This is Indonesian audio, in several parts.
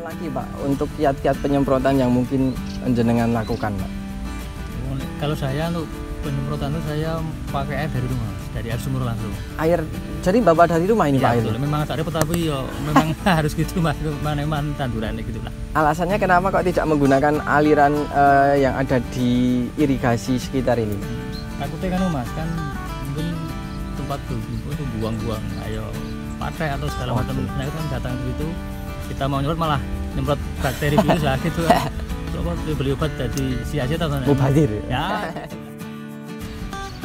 lagi Pak untuk kiat-kiat penyemprotan yang mungkin jenengan lakukan Pak? Kalau saya untuk penyemprotan itu saya pakai air dari rumah, dari air sumur langsung. Air, jadi Bapak dari rumah ini Ya, Pak air? betul. Memang tak repot tapi ya memang harus gitu mas, mana tanduran gitu lah. Alasannya kenapa kok tidak menggunakan aliran yang ada di irigasi sekitar ini? Takutnya kan mas, kan mungkin tempat tuh buang-buang, ayo pakai atau segala macam penyakit kan datang gitu. Kita mau nyemprot malah nyemprot bakteri virus lah gitu. Coba beli obat jadi sia-sia atau Mubadir. Ya.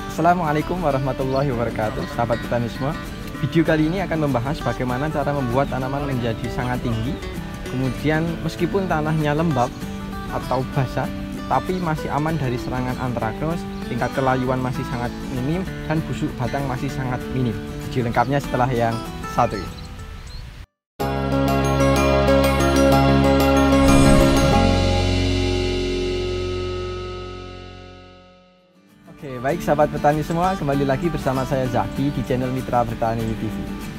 Assalamualaikum warahmatullahi wabarakatuh, sahabat petani semua. Video kali ini akan membahas bagaimana cara membuat tanaman menjadi sangat tinggi. Kemudian meskipun tanahnya lembab atau basah, tapi masih aman dari serangan antraknose, tingkat kelayuan masih sangat minim, dan busuk batang masih sangat minim. Video lengkapnya setelah yang satu ini. Oke, baik sahabat petani semua, kembali lagi bersama saya Zaki di channel Mitra Bertani TV.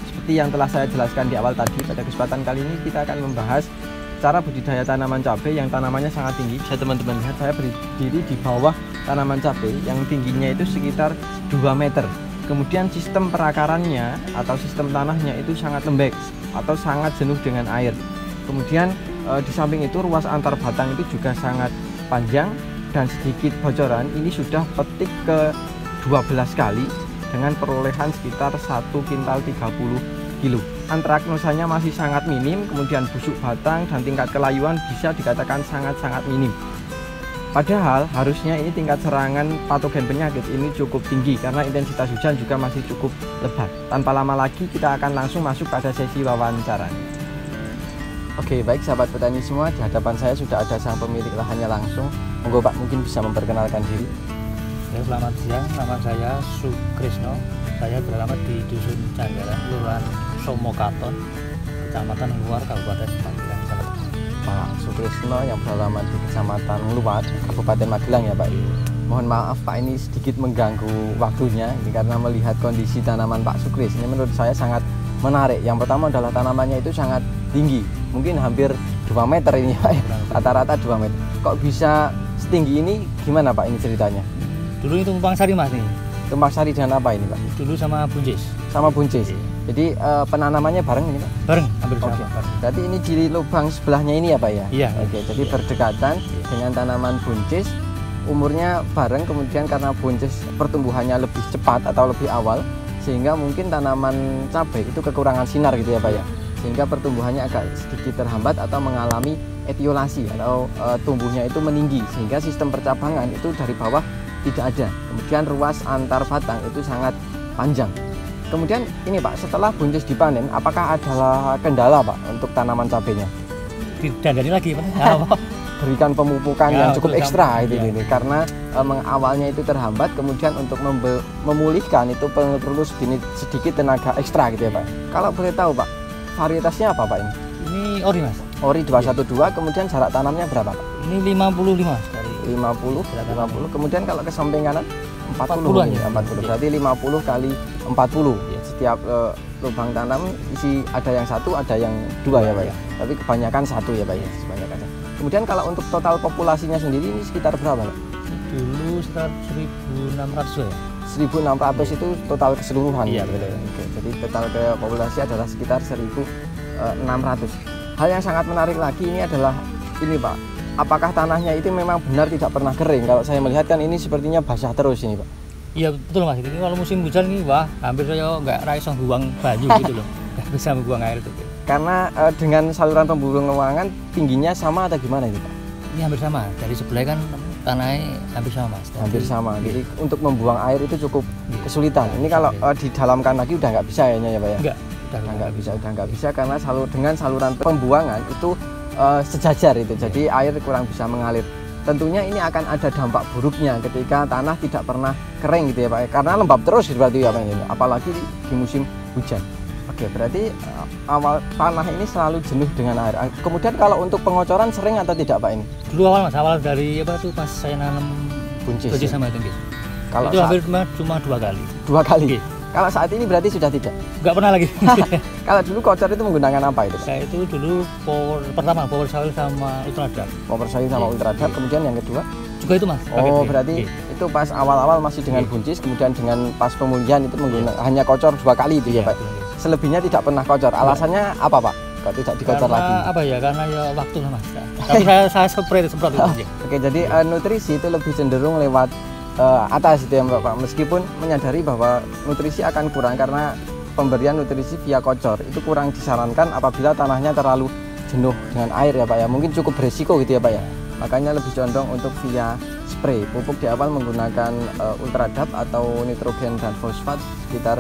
Seperti yang telah saya jelaskan di awal tadi, pada kesempatan kali ini kita akan membahas cara budidaya tanaman cabai yang tanamannya sangat tinggi. Bisa teman-teman lihat, saya berdiri di bawah tanaman cabai yang tingginya itu sekitar 2 meter. Kemudian sistem perakarannya atau sistem tanahnya itu sangat lembek atau sangat jenuh dengan air. Kemudian di samping itu ruas antar batang itu juga sangat panjang. Dan sedikit bocoran, ini sudah petik ke 12 kali dengan perolehan sekitar 1 kintal 30 kilo. Antraknosanya masih sangat minim, kemudian busuk batang dan tingkat kelayuan bisa dikatakan sangat-sangat minim. Padahal harusnya ini tingkat serangan patogen penyakit ini cukup tinggi karena intensitas hujan juga masih cukup lebat. Tanpa lama lagi kita akan langsung masuk pada sesi wawancara. Oke, baik sahabat petani semua, di hadapan saya sudah ada sang pemilik lahannya langsung. Monggo Pak, mungkin bisa memperkenalkan diri. Ya, selamat siang, nama saya Sukrisno. Saya beralamat di Dusun Canggaran, Kelurahan Somokaton, Kecamatan Luar, Kabupaten Magelang, Jawa Tengah. Pak Sukrisno yang beralamat di Kecamatan Luar, Kabupaten Magelang ya Pak. Mohon maaf Pak, ini sedikit mengganggu waktunya ini karena melihat kondisi tanaman Pak Sukris. Ini menurut saya sangat menarik. Yang pertama adalah tanamannya itu sangat tinggi, mungkin hampir 2 meter ini Pak, rata-rata 2 meter. Kok bisa setinggi ini, gimana Pak ini ceritanya? Dulu itu tumpang sari mas nih. Tumpang sari dengan apa ini Pak? Dulu sama buncis. Sama buncis. Jadi penanamannya bareng ini Pak? Bareng, hampir sama. Oke. Berarti ini di lubang sebelahnya ini ya Pak ya? Iya. Oke, jadi berdekatan dengan tanaman buncis, umurnya bareng, kemudian karena buncis pertumbuhannya lebih cepat atau lebih awal, sehingga mungkin tanaman cabai itu kekurangan sinar gitu ya Pak ya? Sehingga pertumbuhannya agak sedikit terhambat atau mengalami etiolasi atau tumbuhnya itu meninggi, sehingga sistem percabangan itu dari bawah tidak ada. Kemudian ruas antar batang itu sangat panjang. Kemudian ini Pak, setelah buncis dipanen, apakah ada kendala Pak untuk tanaman cabainya? Didandani lagi Pak. Berikan pemupukan yang cukup ekstra itu ya. ini karena awalnya itu terhambat, kemudian untuk memulihkan itu perlu sedikit tenaga ekstra gitu ya Pak. Kalau boleh tahu Pak, varietasnya apa Pak ini? Ini ori mas. Ori 212, kemudian jarak tanamnya berapa Pak? Ini 55 dari 50. Kemudian kalau ke samping kanan 40 ini, ya. 40. Berarti 50 kali 40. Ya. Setiap lubang tanam isi ada yang satu, ada yang dua ya Pak ya. Tapi kebanyakan satu ya Pak ya. Kebanyakan. Kemudian kalau untuk total populasinya sendiri ini sekitar berapa Pak? Dulu sekitar 1.600 ya. 1.600 itu total keseluruhan. Iya gitu. betul. Oke, jadi total ke populasi adalah sekitar 1.600. Hal yang sangat menarik lagi ini adalah ini Pak, apakah tanahnya itu memang benar tidak pernah kering? Kalau saya melihat kan ini sepertinya basah terus ini Pak. Iya betul mas, ini kalau musim hujan ini wah hampir saya nggak raiso buang banyu gitu loh, nggak bisa membuang air itu. Karena dengan saluran pembuluh ruangan tingginya sama atau gimana itu Pak? Ini hampir sama, dari sebelah kan tanahnya hampir sama mas. Hampir sama, jadi untuk membuang air itu cukup kesulitan. Ini kalau didalamkan lagi udah nggak bisa ya Pak ya? Enggak. Udah nggak bisa karena dengan saluran pembuangan itu sejajar itu, jadi air kurang bisa mengalir. Tentunya ini akan ada dampak buruknya ketika tanah tidak pernah kering gitu ya Pak, karena lembab terus berarti ya Pak ini, apalagi di musim hujan. Oke, berarti awal tanah ini selalu jenuh dengan air. Kemudian kalau untuk pengocoran sering atau tidak Pak ini? Dulu awal mas, awal dari apa tuh pas saya nanam buncis sama itu. Kalau itu hampir cuma 2 kali. 2 kali. Kalau saat ini berarti sudah tidak? Nggak pernah lagi. Kalau dulu Kocor itu menggunakan apa itu? Saya itu dulu power soil sama ultradap. Power soil sama ultradap, kemudian yang kedua? Juga itu mas. Oh berarti itu pas awal-awal masih dengan buncis, kemudian dengan pas pemulihan itu menggunakan hanya Kocor 2 kali itu ya Pak? Selebihnya tidak pernah Kocor. Alasannya apa Pak? Kok tidak dikocor lagi? Apa ya? Karena ya waktu lah mas. Tapi saya semprot itu aja. Oke, jadi nutrisi itu lebih cenderung lewat atas itu ya Pak. Meskipun menyadari bahwa nutrisi akan kurang karena pemberian nutrisi via Kocor itu kurang disarankan apabila tanahnya terlalu jenuh dengan air ya Pak ya. Mungkin cukup beresiko gitu ya Pak ya. Makanya lebih condong untuk via spray. Pupuk di awal menggunakan ultradap atau nitrogen dan fosfat sekitar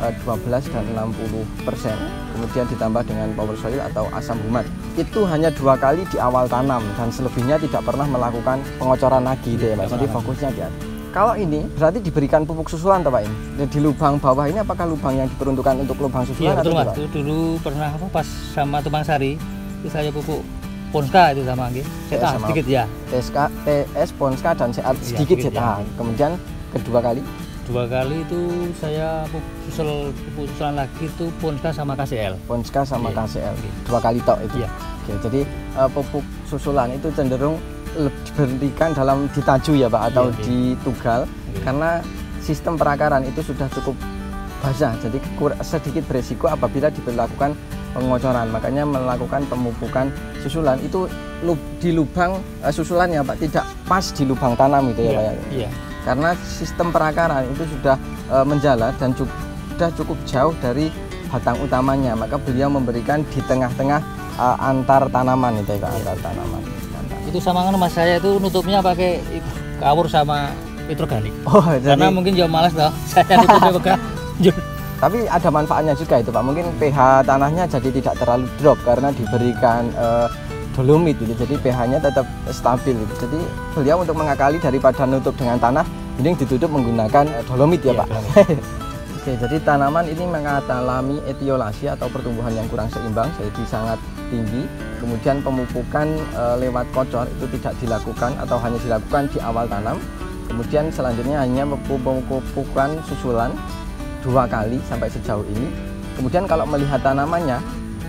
12 dan 60%, kemudian ditambah dengan power soil atau asam humat. Itu hanya 2 kali di awal tanam dan selebihnya tidak pernah melakukan pengocoran lagi deh Pak. Jadi fokusnya di atas. Kalau ini berarti diberikan pupuk susulan Pak ini? Di lubang bawah ini apakah lubang yang diperuntukkan untuk lubang susulan? Iya betul Mas, itu dulu pernah pas sama Tumpang Sari itu saya pupuk Ponska itu sama sedikit ya. TS, Ponska dan sedikit ZA. Kemudian kedua kali? 2 kali itu saya pupuk susulan lagi itu Ponska sama KCL. Ponska sama KCL. 2 kali tok itu. Iya. Oke, jadi pupuk susulan itu cenderung diberikan dalam ditaju ya Pak atau ditugal karena sistem perakaran itu sudah cukup basah. Jadi sedikit beresiko apabila diberlakukan pengocoran. Makanya melakukan pemupukan susulan itu di lubang susulan ya Pak, tidak pas di lubang tanam itu ya Pak ya. Iya. Karena sistem perakaran itu sudah menjalar dan sudah cukup jauh dari batang utamanya, maka beliau memberikan di tengah-tengah antar tanaman itu ya, antar tanaman. Itu sama kan mas, saya itu nutupnya pakai kawur sama nitroganik. Oh, karena mungkin jauh malas toh, saya nutupnya pegang. Tapi ada manfaatnya juga itu Pak, mungkin pH tanahnya jadi tidak terlalu drop karena diberikan dolomit gitu, jadi pH-nya tetap stabil gitu. Jadi beliau untuk mengakali daripada nutup dengan tanah, mending ditutup menggunakan dolomit ya Pak. Oke, jadi tanaman ini mengalami etiolasi atau pertumbuhan yang kurang seimbang, jadi sangat tinggi. Kemudian pemupukan lewat Kocor itu tidak dilakukan atau hanya dilakukan di awal tanam. Kemudian selanjutnya hanya pemupukan susulan 2 kali sampai sejauh ini. Kemudian kalau melihat tanamannya,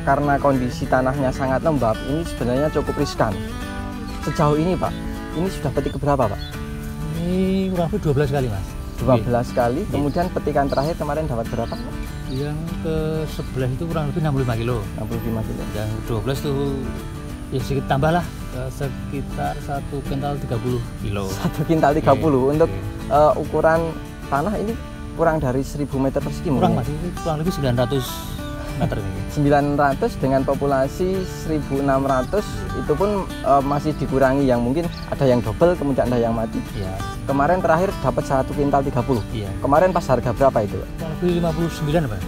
karena kondisi tanahnya sangat lembab, ini sebenarnya cukup riskan. Sejauh ini Pak, ini sudah petik keberapa Pak? Ini kurang lebih 12 kali Mas. 12 kali, kemudian petikan terakhir kemarin dapat berapa Pak? Yang ke 11 itu kurang lebih 65 kilo. 65 kilo. Yang 12 tuh ya sedikit tambah lah, sekitar 1 kintal 30 kilo. 1 kintal 30 untuk ukuran tanah ini kurang dari 1000 meter persegi kurang mungkin? Mas, ini kurang lebih 900 meter ini. 900 dengan populasi 1600 itu pun masih dikurangi, yang mungkin ada yang double kemudian ada yang mati. Ya. Kemarin terakhir dapat 1 kintal 30. Iya. Kemarin pas harga berapa itu? Kurang lebih 59 Pak.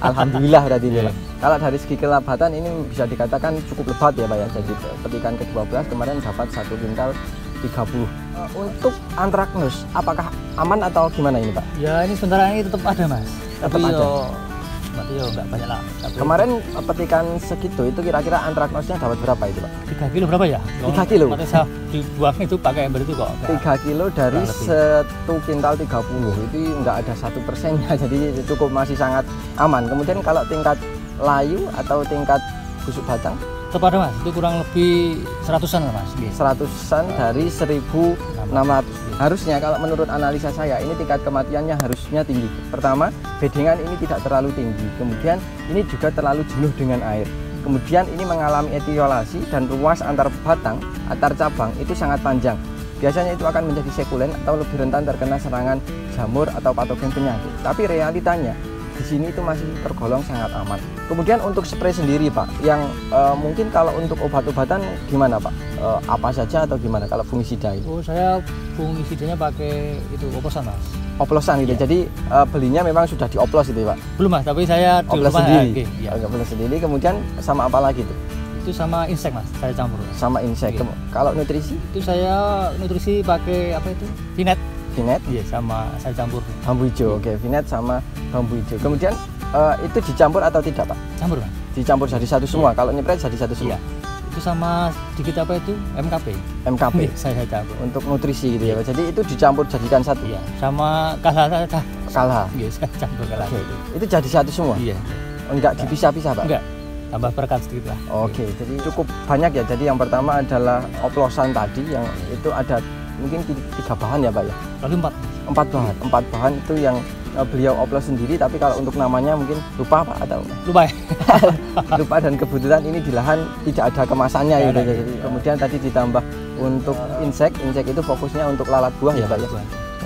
Alhamdulillah berarti ini Pak. Kalau dari segi kelabatan ini bisa dikatakan cukup lebat ya Pak ya. Jadi petikan ke-12 kemarin dapat 1 kintal 30. Untuk antraknus apakah aman atau gimana ini Pak? Ya ini sementara ini tetap ada Mas. Tetap ada. Berarti ya nggak banyak lah. Kemarin petikan segitu itu kira-kira antraknosnya dapat berapa itu Pak? 3 kilo berapa ya? 3 kilo? Nanti saya dibuang itu pakai ember itu kok. 3 kilo dari 1 kintal 30 itu nggak ada 1%-nya, jadi cukup masih sangat aman. Kemudian kalau tingkat layu atau tingkat busuk batang? Tetap ada Mas, itu kurang lebih 100-an lah Mas. 100-an dari 1600. Harusnya kalau menurut analisa saya ini tingkat kematiannya harusnya tinggi. Pertama, bedengan ini tidak terlalu tinggi. Kemudian ini juga terlalu jenuh dengan air. Kemudian ini mengalami etiolasi dan ruas antar batang, antar cabang itu sangat panjang. Biasanya itu akan menjadi sekulen atau lebih rentan terkena serangan jamur atau patogen penyakit. Tapi realitanya di sini itu masih tergolong sangat aman. Kemudian untuk spray sendiri Pak, yang mungkin kalau untuk obat-obatan gimana Pak? Apa saja atau gimana kalau fungisida itu? Oh, saya fungisidanya pakai itu oplosan Mas. Oplosan gitu. Ya. Jadi belinya memang sudah dioplos itu Pak? Belum Mas, tapi saya oplos sendiri. Ya. Oplos sendiri. Kemudian sama apa lagi tuh? Itu sama insek Mas, saya campur. Sama insek. Kalau nutrisi? Itu saya nutrisi pakai apa itu? Vinet. Vinet? Iya, sama saya campur. Bambu hijau. Oke, Vinet sama bambu hijau. Kemudian itu dicampur atau tidak Pak? Campur Mas. Dicampur jadi satu semua. Kalau nyepret jadi satu semua. Iya. Itu sama sedikit apa itu? MKP. MKP. Saya campur. Untuk nutrisi gitu ya Pak. Jadi itu dicampur jadikan satu. Iya. Sama kasar Kalha. Iya, saya campur Kalha. Oke. Itu jadi satu semua? Iya. Enggak dipisah-pisah, Pak? Enggak. Tambah perekat sedikit lah. Oke, jadi cukup banyak ya. Jadi yang pertama adalah oplosan tadi yang itu ada mungkin 3 bahan ya, Pak ya? Lalu 4. 4 bahan itu yang beliau oplos sendiri, tapi kalau untuk namanya mungkin lupa Pak atau lupa ya? lupa, dan kebetulan ini di lahan tidak ada kemasannya gitu. Jadi kemudian tadi ditambah untuk insek itu fokusnya untuk lalat buah ya Pak ya?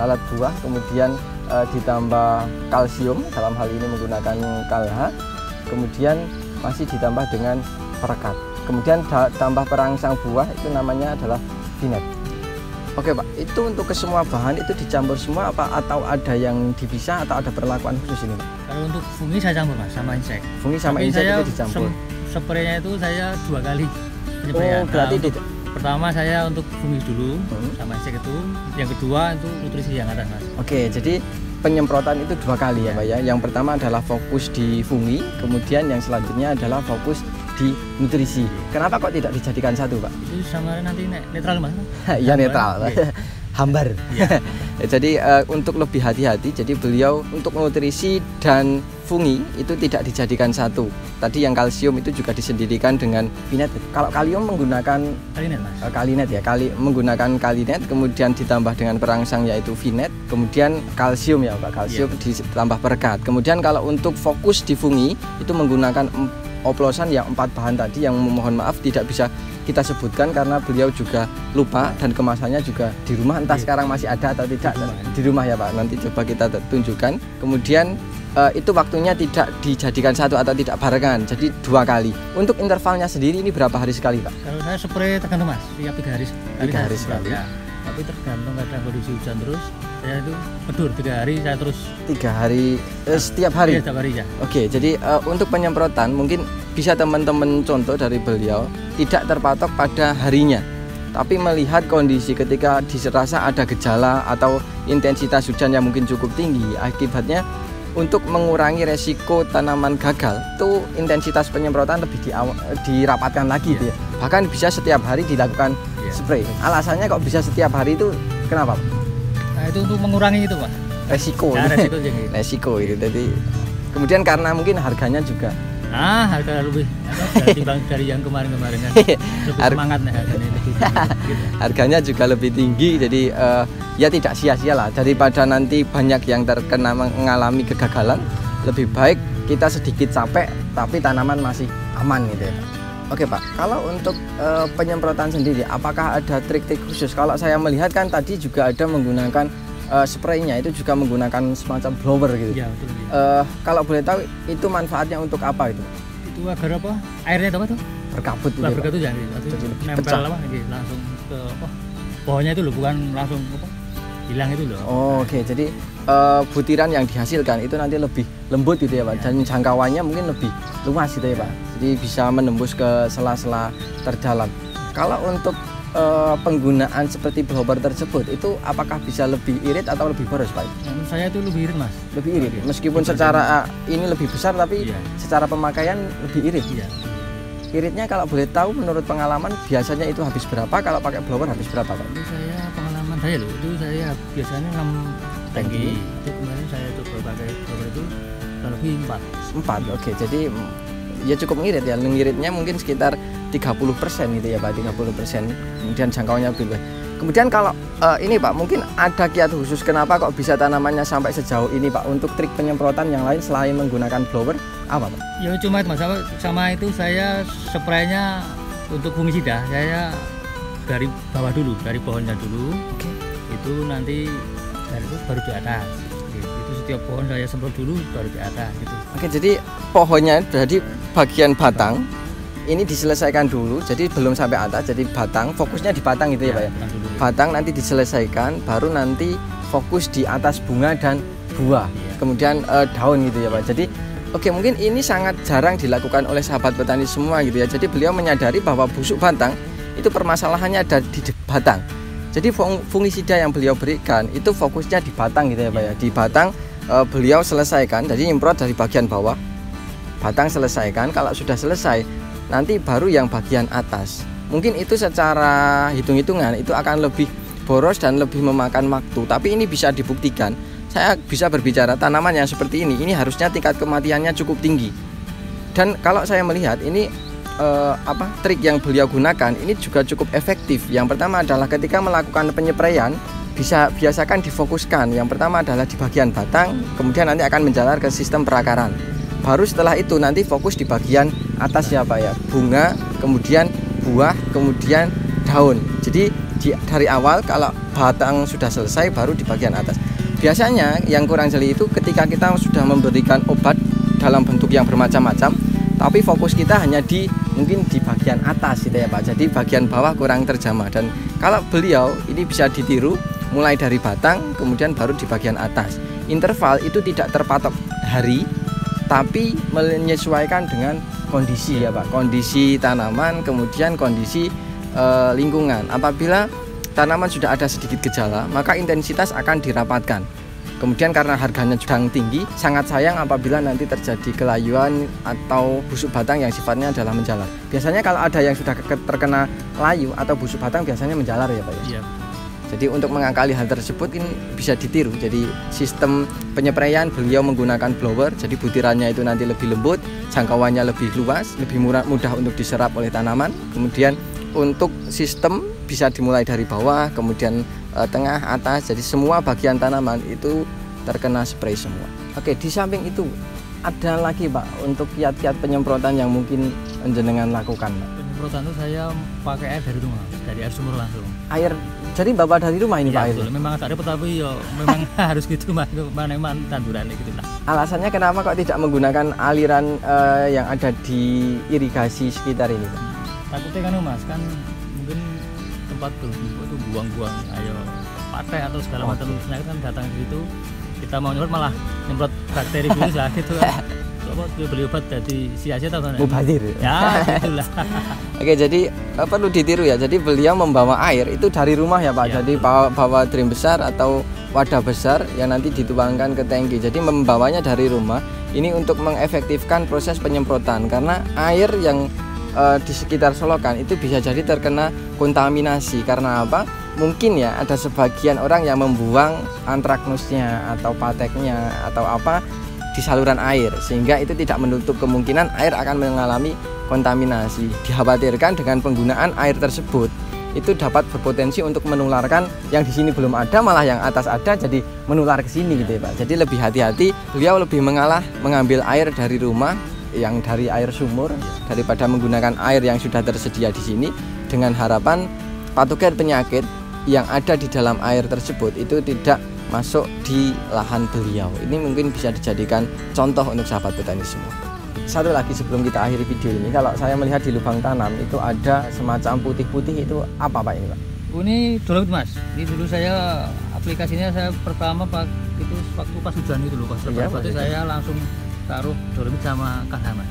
Lalat buah, kemudian ditambah kalsium, dalam hal ini menggunakan Kalha, kemudian masih ditambah dengan perekat, kemudian tambah perangsang buah, itu namanya adalah Vinet. Oke Pak, itu untuk ke semua bahan itu dicampur semua apa atau ada yang dipisah atau ada perlakuan khusus ini Pak? Kalau untuk fungi saya campur Mas, sama insek. Fungi sama insek itu dicampur? Spraynya itu saya 2 kali penyepraian. Oh, berarti pertama saya untuk fungi dulu sama insek itu, yang kedua itu nutrisi yang atas Mas. Oke, jadi penyemprotan itu 2 kali ya Pak ya? Yang pertama adalah fokus di fungi, kemudian yang selanjutnya adalah fokus di nutrisi. Kenapa kok tidak dijadikan satu Pak? Itu sama nanti netral Mas. Iya netral, hambar. Ya. Jadi untuk lebih hati-hati, jadi beliau untuk nutrisi dan fungi itu tidak dijadikan satu. Tadi yang kalsium itu juga disendirikan dengan Vinet. Kalau kalium menggunakan Kalinet Mas. Kalinet ya, menggunakan Kalinet, kemudian ditambah dengan perangsang yaitu Vinet, kemudian kalsium ya Pak, kalsium ditambah perekat. Kemudian kalau untuk fokus di fungi itu menggunakan oplosan yang 4 bahan tadi yang mohon maaf tidak bisa kita sebutkan karena beliau juga lupa dan kemasannya juga di rumah, entah sekarang masih ada atau tidak di rumah ya Pak. Nanti coba kita tunjukkan. Kemudian itu waktunya tidak dijadikan satu atau tidak barengan, jadi 2 kali. Untuk intervalnya sendiri ini berapa hari sekali Pak? Kalau saya spray tergantung Mas, tiap 3 hari. 3 hari sekali. Ya. Tapi tergantung kadang kondisi hujan terus, saya itu medur 3 hari saya terus 3 hari setiap hari. Iya, setiap hari ya. Oke, jadi untuk penyemprotan mungkin bisa teman-teman contoh dari beliau tidak terpatok pada harinya, tapi melihat kondisi ketika dirasa ada gejala atau intensitas hujan yang mungkin cukup tinggi, akibatnya untuk mengurangi resiko tanaman gagal itu intensitas penyemprotan lebih dirapatkan lagi ya. Bahkan bisa setiap hari dilakukan spray. Alasannya kok bisa setiap hari itu kenapa Pak? Nah, itu untuk mengurangi itu Pak, resiko. Ya, resiko itu. Jadi kemudian karena mungkin harganya juga harga lebih dibanding dari yang kemarin-kemarin kan. Lebih semangat nih harganya lebih tinggi, gitu. Harganya juga lebih tinggi, jadi ya tidak sia-sia lah, daripada nanti banyak yang terkena mengalami kegagalan, lebih baik kita sedikit capek tapi tanaman masih aman gitu ya Pak. Oke Pak, kalau untuk penyemprotan sendiri apakah ada trik-trik khusus? Kalau saya melihat kan tadi juga ada menggunakan spraynya itu juga menggunakan semacam blower gitu. Ya, betul, kalau boleh tahu itu manfaatnya untuk apa itu? Itu agar apa? Airnya apa tuh? Berkabut gitu. Berkabut ya, nempel apa? Langsung ke pohonnya itu loh, bukan langsung hilang itu loh. Oh, Oke. Jadi butiran yang dihasilkan itu nanti lebih lembut gitu ya Pak, dan jangkauannya mungkin lebih luas gitu ya Pak. Jadi bisa menembus ke sela-sela terdalam. Kalau untuk penggunaan seperti blower tersebut itu apakah bisa lebih irit atau lebih boros Pak? Menurut saya itu lebih irit Mas. Lebih irit, meskipun secara ini lebih besar tapi secara pemakaian lebih irit. Iritnya kalau boleh tahu menurut pengalaman biasanya itu habis berapa? Kalau pakai blower habis berapa Pak? Itu saya pengalaman saya loh, itu saya biasanya 6 tangki. Itu kemarin saya coba pakai blower itu lebih 4. Oke, jadi ya cukup ngirit ya. Ngiritnya mungkin sekitar 30% gitu ya Pak, 30%. Kemudian jangkauannya lebih luas. Kemudian kalau ini Pak, mungkin ada kiat khusus kenapa kok bisa tanamannya sampai sejauh ini Pak? Untuk trik penyemprotan yang lain selain menggunakan blower apa Pak? Ya cuma itu Mas, sama itu saya spraynya untuk fungisida saya dari bawah dulu, dari pohonnya dulu. Oke. Itu nanti dari itu baru di atas. Itu setiap pohon saya semprot dulu baru di atas gitu. Oke, jadi pohonnya jadi bagian batang ini diselesaikan dulu, jadi belum sampai atas, jadi batang, fokusnya di batang gitu ya Pak ya? Batang nanti diselesaikan, baru nanti fokus di atas bunga dan buah, kemudian daun gitu ya Pak. Jadi oke, mungkin ini sangat jarang dilakukan oleh sahabat petani semua gitu ya. Jadi beliau menyadari bahwa busuk batang itu permasalahannya ada di batang. Jadi fungisida yang beliau berikan itu fokusnya di batang gitu ya Pak ya. Di batang beliau selesaikan, jadi nyemprot dari bagian bawah, batang selesaikan. Kalau sudah selesai, nanti baru yang bagian atas. Mungkin itu secara hitung-hitungan itu akan lebih boros dan lebih memakan waktu. Tapi ini bisa dibuktikan saya bisa berbicara tanaman yang seperti ini harusnya tingkat kematiannya cukup tinggi. Dan kalau saya melihat ini trik yang beliau gunakan ini juga cukup efektif. Yang pertama adalah ketika melakukan penyepraian biasakan difokuskan. Yang pertama adalah di bagian batang, kemudian nanti akan menjalar ke sistem perakaran. Baru setelah itu nanti fokus di bagian atas ya Pak ya, bunga, kemudian buah, kemudian daun. Jadi dari awal kalau batang sudah selesai baru di bagian atas. Biasanya yang kurang jeli itu ketika kita sudah memberikan obat dalam bentuk yang bermacam-macam, tapi fokus kita hanya mungkin di bagian atas gitu ya Pak. Jadi bagian bawah kurang terjamah. Dan kalau beliau ini bisa ditiru mulai dari batang kemudian baru di bagian atas. Interval itu tidak terpatok hari, tapi menyesuaikan dengan kondisi ya Pak. Kondisi tanaman kemudian kondisi lingkungan. Apabila tanaman sudah ada sedikit gejala, maka intensitas akan dirapatkan. Kemudian karena harganya sedang tinggi, sangat sayang apabila nanti terjadi kelayuan atau busuk batang yang sifatnya adalah menjalar. Biasanya kalau ada yang sudah terkena layu atau busuk batang biasanya menjalar ya Pak ya? Iya. Jadi untuk mengakali hal tersebut ini bisa ditiru. Jadi sistem penyepraian beliau menggunakan blower, jadi butirannya itu nanti lebih lembut, jangkauannya lebih luas, lebih mudah untuk diserap oleh tanaman. Kemudian untuk sistem bisa dimulai dari bawah, kemudian tengah, atas, jadi semua bagian tanaman itu terkena spray semua. Oke, di samping itu ada lagi Pak untuk kiat-kiat penyemprotan yang mungkin jenengan lakukan Pak? Penyemprotan itu saya pakai air dari rumah, dari air sumur langsung. Air, jadi bawa dari rumah ini ya, Pak? Betul. Memang tak repot tapi ya memang harus gitu Mas, mana tandurannya gitu lah. Alasannya kenapa kok tidak menggunakan aliran yang ada di irigasi sekitar ini Pak? Takutnya kan Mas, kan mungkin tempat itu buang-buang ayo pakai atau segala macam penyakit kan datang ke situ, kita mau nyemprot malah nyemprot bakteri virus lah gitu kan. Coba beli obat jadi sia-sia atau mubadir ya gitulah. Oke, jadi perlu ditiru ya. Jadi beliau membawa air itu dari rumah ya Pak ya, jadi bawa drum besar atau wadah besar yang nanti dituangkan ke tangki. Jadi membawanya dari rumah ini untuk mengefektifkan proses penyemprotan, karena air yang di sekitar solokan itu bisa jadi terkena kontaminasi. Karena apa? Mungkin ya ada sebagian orang yang membuang antraknusnya atau pateknya atau apa di saluran air, sehingga itu tidak menutup kemungkinan air akan mengalami kontaminasi. Dikhawatirkan dengan penggunaan air tersebut itu dapat berpotensi untuk menularkan yang di sini belum ada, malah yang atas ada jadi menular ke sini gitu ya Pak. Jadi lebih hati-hati, beliau lebih mengambil air dari rumah yang dari air sumur daripada menggunakan air yang sudah tersedia di sini, dengan harapan patogen penyakit yang ada di dalam air tersebut itu tidak masuk di lahan beliau. Ini mungkin bisa dijadikan contoh untuk sahabat petani semua. Satu lagi sebelum kita akhiri video ini, kalau saya melihat di lubang tanam itu ada semacam putih-putih, itu apa Pak ini Pak? Ini dolomit Mas. Ini dulu saya aplikasinya saya pertama Pak itu waktu pas hujan itu loh, pas lebat itu saya langsung taruh dolomit sama kalha Mas.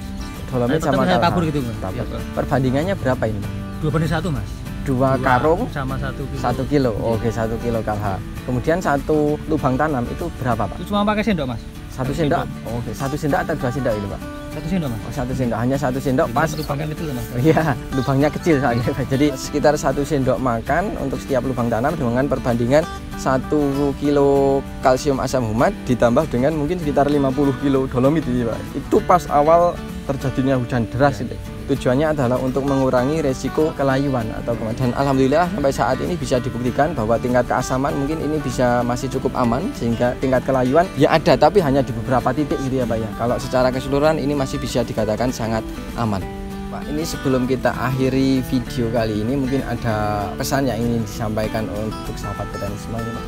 Dolomit sama kalha. Saya tabur gitu Mas. Ya, perbandingannya berapa ini? 2:1 Mas. 2 karung sama 1 kilo. 1 kilo. Oke, 1 kilo kalha. Kemudian satu lubang tanam itu berapa Pak? Itu cuma pakai sendok Mas. 1 sendok. Oke, 1 sendok atau 2 sendok ini Pak? 1 sendok Mas. Oh, 1 sendok, hanya 1 sendok. Jadi pas lubangnya kecil Mas. Iya, lubangnya kecil soalnya. Jadi sekitar 1 sendok makan untuk setiap lubang tanam dengan perbandingan 1 kilo kalsium asam humat ditambah dengan mungkin sekitar 50 kilo dolomit ini Pak. Itu pas awal terjadinya hujan deras itu. Tujuannya adalah untuk mengurangi resiko kelayuan atau dan alhamdulillah sampai saat ini bisa dibuktikan bahwa tingkat keasaman mungkin ini bisa masih cukup aman, sehingga tingkat kelayuan ya ada tapi hanya di beberapa titik gitu ya Pak ya. Kalau secara keseluruhan ini masih bisa dikatakan sangat aman. Pak, ini sebelum kita akhiri video kali ini mungkin ada pesan yang ingin disampaikan untuk sahabat petani semua ini Pak.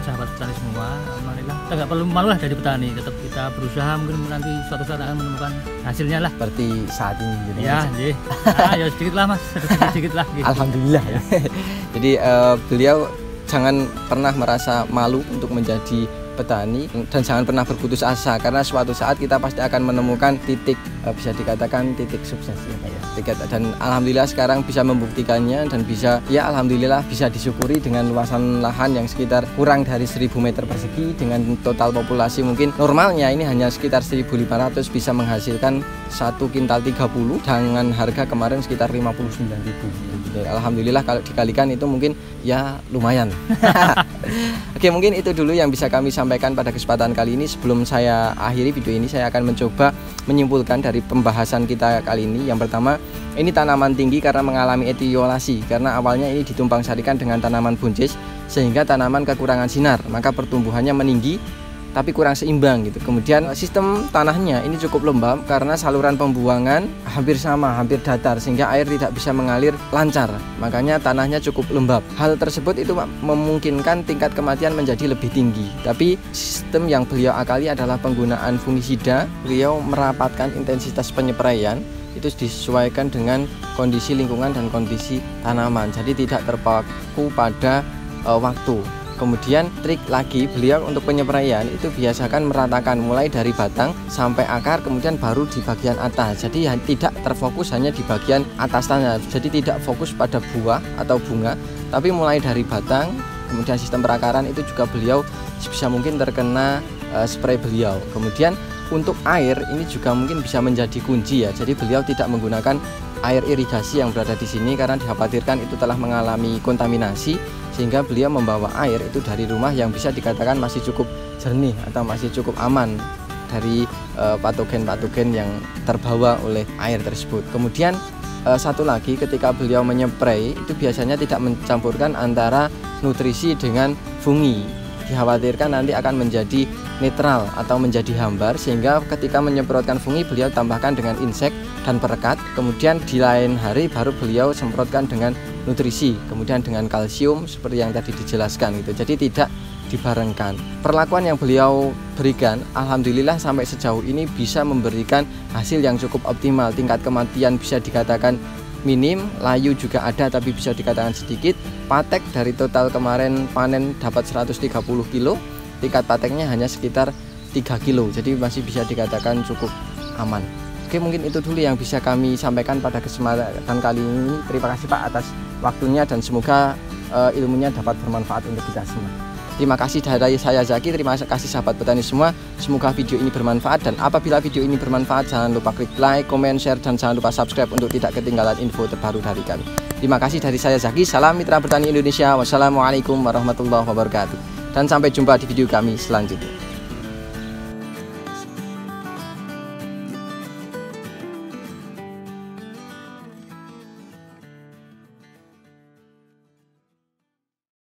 Sahabat petani semua, marilah kita nggak perlu malu lah jadi petani, tetap kita berusaha, mungkin nanti suatu saat akan menemukan hasilnya lah. Seperti saat ini gitu ya. Ya sedikit lah Mas, sedikit lah gitu. Alhamdulillah ya. Jadi beliau jangan pernah merasa malu untuk menjadi petani dan jangan pernah berputus asa, karena suatu saat kita pasti akan menemukan titik bisa dikatakan titik sukses ya Pak ya. Dan alhamdulillah sekarang bisa membuktikannya dan bisa ya alhamdulillah bisa disyukuri dengan luasan lahan yang sekitar kurang dari 1000 meter persegi dengan total populasi mungkin normalnya ini hanya sekitar 1.500 bisa menghasilkan 1 kintal 30 dengan harga kemarin sekitar 59.000. Alhamdulillah kalau dikalikan itu mungkin ya lumayan. Oke, mungkin itu dulu yang bisa kami sampaikan pada kesempatan kali ini. Sebelum saya akhiri video ini, saya akan mencoba menyimpulkan dari pembahasan kita kali ini. Yang pertama, ini tanaman tinggi karena mengalami etiolasi, karena awalnya ini ditumpang sarikan dengan tanaman buncis sehingga tanaman kekurangan sinar, maka pertumbuhannya meninggi tapi kurang seimbang gitu. Kemudian sistem tanahnya ini cukup lembab karena saluran pembuangan hampir sama, hampir datar sehingga air tidak bisa mengalir lancar. Makanya tanahnya cukup lembab. Hal tersebut itu memungkinkan tingkat kematian menjadi lebih tinggi. Tapi sistem yang beliau akali adalah penggunaan fungisida. Beliau merapatkan intensitas penyepraian itu disesuaikan dengan kondisi lingkungan dan kondisi tanaman. Jadi tidak terpaku pada waktu. Kemudian trik lagi beliau untuk penyepraian itu biasakan meratakan mulai dari batang sampai akar, kemudian baru di bagian atas. Jadi tidak terfokus hanya di bagian atas tanah. Jadi tidak fokus pada buah atau bunga, tapi mulai dari batang. Kemudian sistem perakaran itu juga beliau bisa mungkin terkena spray beliau. Kemudian untuk air ini juga mungkin bisa menjadi kunci ya. Jadi beliau tidak menggunakan air irigasi yang berada di sini karena dikhawatirkan itu telah mengalami kontaminasi, sehingga beliau membawa air itu dari rumah yang bisa dikatakan masih cukup jernih atau masih cukup aman dari patogen-patogen yang terbawa oleh air tersebut. Kemudian satu lagi, ketika beliau menyepray itu biasanya tidak mencampurkan antara nutrisi dengan fungi. Dikhawatirkan nanti akan menjadi netral atau menjadi hambar, sehingga ketika menyemprotkan fungi beliau tambahkan dengan insek dan perekat. Kemudian di lain hari baru beliau semprotkan dengan nutrisi, kemudian dengan kalsium seperti yang tadi dijelaskan gitu. Jadi tidak dibarengkan. Perlakuan yang beliau berikan alhamdulillah sampai sejauh ini bisa memberikan hasil yang cukup optimal. Tingkat kematian bisa dikatakan minim, layu juga ada tapi bisa dikatakan sedikit. Patek dari total kemarin panen dapat 130 kilo, tingkat pateknya hanya sekitar 3 kilo, jadi masih bisa dikatakan cukup aman. Oke, mungkin itu dulu yang bisa kami sampaikan pada kesempatan kali ini. Terima kasih Pak atas waktunya dan semoga ilmunya dapat bermanfaat untuk kita semua. Terima kasih dari saya Zaki, terima kasih sahabat petani semua. Semoga video ini bermanfaat, dan apabila video ini bermanfaat jangan lupa klik like, comment, share, dan jangan lupa subscribe untuk tidak ketinggalan info terbaru dari kami. Terima kasih dari saya Zaki, salam mitra petani Indonesia, wassalamualaikum warahmatullahi wabarakatuh, dan sampai jumpa di video kami selanjutnya.